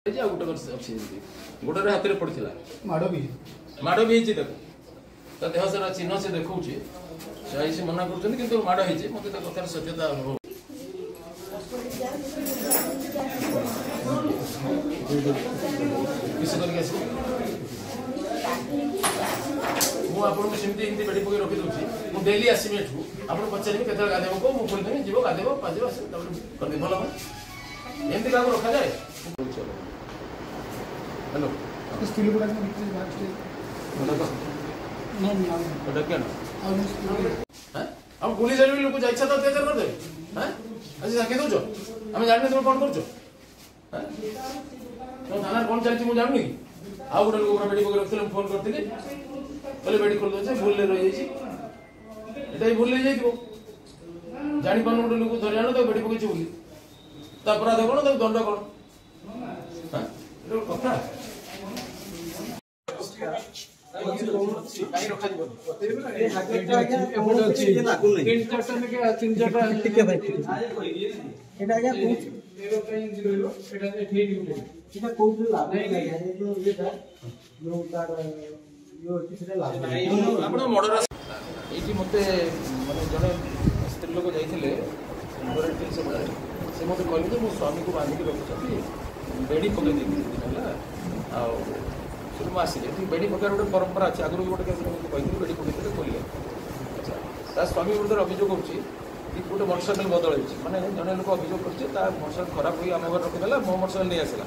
गोड़े हाथ में पड़ा माड़ भी ता देह सारा चिन्ह से देखा से मना कर माड़ हो मत कथार सत्यता अनुभव मुझे बेड़ी पकड़ रखी दूसरी डेली आसमी एठू आप पचारे के गाधेब को मुझे खोलदेवी जीव गाधेब पाजब कर भल एमती क्या रखा जाए। हेलो हम पुलिस लोक इच्छा तो अत्याचार करदे आज साक्षी दौच आम जाने तुम कौन कर थाना कौन चलती मुझे जानूनी आउ गोटे लोक बेड़ी पकड़ रखते फोन करती कहले बेड़ी खोल दे भूल रही जाए भूल रही जाइए जानी पान गोटे लोक धरी आण बेड़ी पकड़ बोली अपराध कौन दंड कौन कथा मत जड़े स्त्री लोक जाते से मत कहले मो स्वामी को बांधिक रखुच्च बेड़ी पकड़ मुझे बेड़ी पकड़ गोटे परंपरा अच्छे आगुरी गोटे कहते बेड़ी पकड़ खोल अच्छा स्वामी विरुद्ध अभियोग गोटे मोटरसाइकेल बदल माने जड़े लोक अभियोग कर मोटरसाइकेल खराब हो आम घर रखीदेला मो मोटरसाइकेल नहीं आसला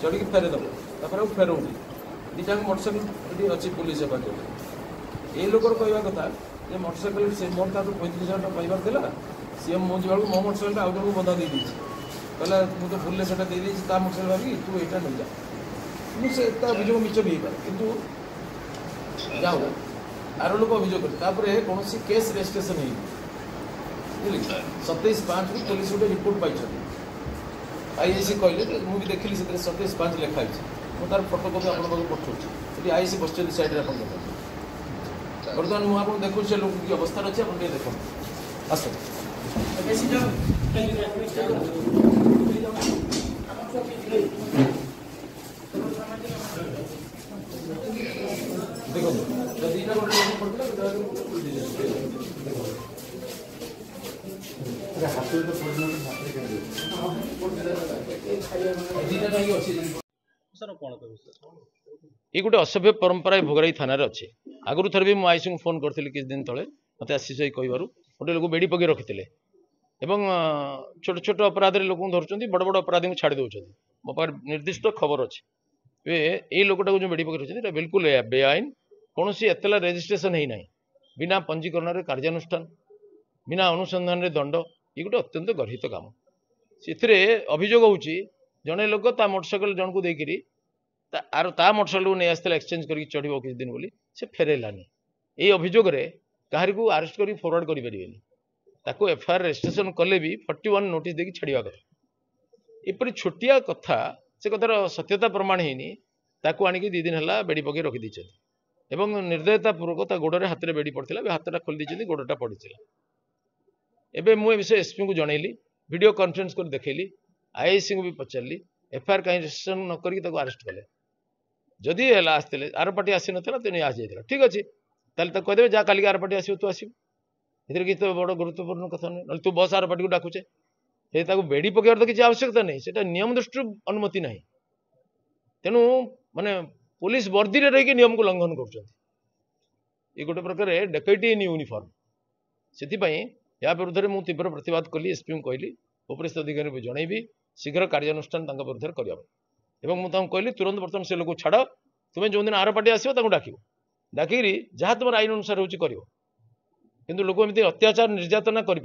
चढ़ी फेरेदेव तापर फेरौनी दुटा मोटरसाइकेल अच्छी पुलिस हेफाजत ये लोकर कहवा कथा जे मोटरसाइकेल से मोर तार 35,000 टका पाइबार था सी मो जा मो मोटरसाइकेल आउ जन बंधा दे कहला मुझे भूल से मोटरसाइकेल भावी तू यहाँ नहीं जा मुझे अभियोग मिच भी पारे कितु जाओ आर लोक अभियोग कर कौन केस रेजिस्ट्रेशन है 27/5 पुलिस गोटे रिपोर्ट पाई आईआईसी कहले मुझे देखिली 27/5 लिखाई मुझे तार फोटो कपी आप पठाऊँ आईआईसी बस सैड्रे आप बर्तमान मुझे देखूँ से लोक की अवस्था अच्छे आप देखो आस ये गोटे असभ्य परंपरा भोगराई थाना अच्छे आगुरी थर भी मुझे आईसी को फोन करी किसी दिन तले मत आशीष कह गोटे लोक बेड़ी पकड़ रखी छोट छोट अपराध लोक धरुंच बड़ बड़ अपराधी को छाड़ी दौरान मो पास निर्दिष्ट खबर अच्छे ये लोकटा को जो बेड़ी पकड़ रखी बिल्कुल बेआईन कौन एतला रेजिस्ट्रेशन होना बिना पंजीकरण कार्यानुष्ठान बिना अनुसंधान दंड ये गोटे अत्यंत गर्हित काम से अभियोग होची जड़े लोक ता मोटरसाइकेल जन को देकरी ता मोटरसाइकेल को नहीं आसला एक्सचेंज करके चढ़ किसी दिन बोली से फेरेलानी ये अभियोग कहार को आरेस्ट कर फरवर्ड करें एफआईआर रेजिस्ट्रेशन कले भी 41 नोटिस देकी छाड़ा कथा एपरी छोटिया कथा से कथार सत्यता प्रमाण होनी आनिकी 2 दिन है बेड़ी पकड़ रखी एवं निर्दयता पूर्वक गोड़े हाथ में बेड़ी पड़ता हाथटा खोली गोड़टा पड़ी एवं मुझे विषय एसपी को जनइली वीडियो कॉन्फ्रेंस कर देखली आईआईसी को भी पचारि एफआईआर कहीं रेजिस्ट्रेशन न करके अरेस्ट कले जदि आसते आर पार्टी आसी नाला तो नहीं आस जाता ठीक अच्छे कहीदेवे जहाँ कालिक आर पार्टी आसो तू आसो किसी तो बड़ गुरुत्वपूर्ण कथा ना तू बस आर पार्टी को डाकुचे बेड़ी पकड़ तो किसी आवश्यकता नहीं से नियम दृष्टि अनुमति ना तेणु माने पुलिस वर्दी रे रही नियम को लंघन कर गोटे प्रकार डकैती इन यूनिफॉर्म से या विरुद्ध में मुझे तीव्र प्रतिवाद कली एसपी को कहली उपरिस्थ अधिकारी को जनइबी शीघ्र कार्यानुष्ठान विरुद्ध करवा मुझे कहली तुरंत बर्तमान से लोग छाड़ तुम्हें जो दिन आर पार्टी आसो डाक डाकिरी जहाँ तुम आईन अनुसार हो किंतु लोक एमती अत्याचार निर्यातना कर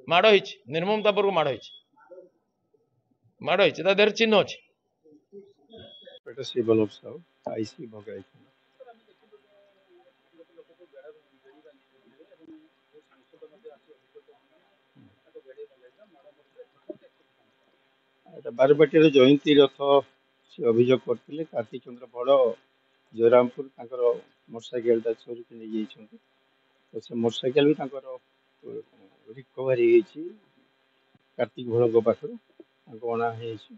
माड़ निर्ममता पूर्वक माड़ देह चिन्ह अच्छे बारबाटी जयंती रथ से अभियोग करते कार्तिक चंद्र बड़ जयरामपुर मोटरसाइकेल चोरी के नहीं तो से मोटरसाइकेल भी रिकवर कार्तिक भोल पाखर ତାଙ୍କୁ ଅଣା ହେଇଛି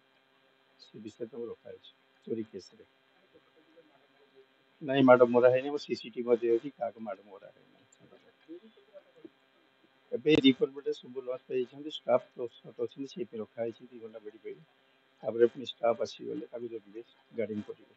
ସେ ବିଷୟରେ ତାଙ୍କୁ ରଖାଯାଇଛି ଚୋରି କେସ୍ରେ। ନାଇଁ ମାଡ଼ ମରା ହେଇନି, ମୋ ସିସିଟିଭି ମଧ୍ୟ ଅଛି, କାହାକୁ ମାଡ଼ ମରା ହେଇନି। ଏବେ ରିପୋର୍ଟ ଗୋଟେ ସବୁ ଲସ୍ ପାଇଛନ୍ତି, ଷ୍ଟାଫ୍ ତ ଅଛନ୍ତି ସେଇଥିପାଇଁ ରଖା ହେଇଛି 2 ଘଣ୍ଟା ବେଡ଼ି ପାଇଁ। ତାପରେ ପୁଣି ଷ୍ଟାଫ୍ ଆସିଗଲେ ତାକୁ ଜଗିବେ ଗାର୍ଡିଂ କରିବେ।